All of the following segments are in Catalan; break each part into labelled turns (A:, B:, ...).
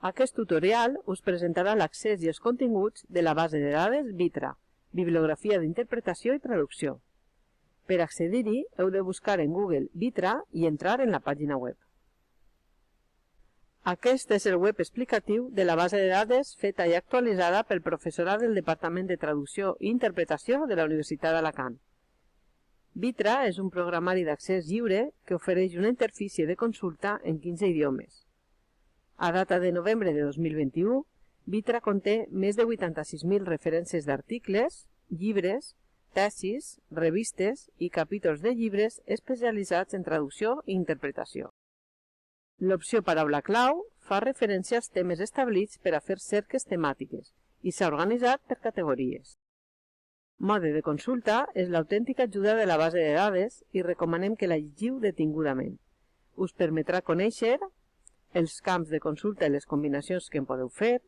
A: Aquest tutorial us presentarà l'accés i els continguts de la base de dades Vitra, bibliografia d'interpretació i traducció. Per accedir-hi, heu de buscar en Google Vitra i entrar en la pàgina web. Aquest és el web explicatiu de la base de dades feta i actualitzada pel professorat del Departament de Traducció i Interpretació de la Universitat d'Alacant. Vitra és un programari d'accés lliure que ofereix una interfície de consulta en 15 idiomes. A data de novembre de 2021, Vitra conté més de 86.000 referències d'articles, llibres, tesis, revistes i capítols de llibres especialitzats en traducció i interpretació. L'opció paraula clau fa referència als temes establits per a fer cerques temàtiques i s'ha organitzat per categories. Mode de consulta és l'autèntica ajuda de la base de dades i recomanem que la llegiu detingudament. Us permetrà conèixer els camps de consulta i les combinacions que en podeu fer,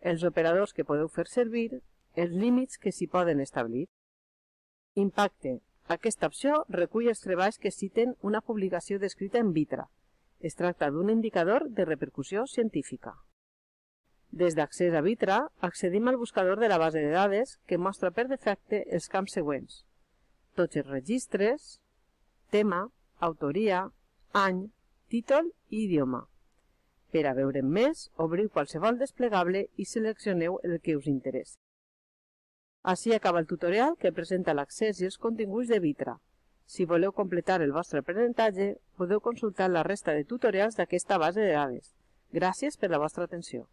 A: els operadors que podeu fer servir, els límits que s'hi poden establir. Impacte. Aquesta opció recull els treballs que citen una publicació descrita en Vitra. Es tracta d'un indicador de repercussió científica. Des d'Accés a Vitra, accedim al buscador de la base de dades que mostra per defecte els camps següents: tots els registres, tema, autoria, any, títol i idioma. Per a veure'n més, obriu qualsevol desplegable i seleccioneu el que us interessa. Així acaba el tutorial que presenta l'accés i els continguts de Vitra. Si voleu completar el vostre aprenentatge, podeu consultar la resta de tutorials d'aquesta base de dades. Gràcies per la vostra atenció.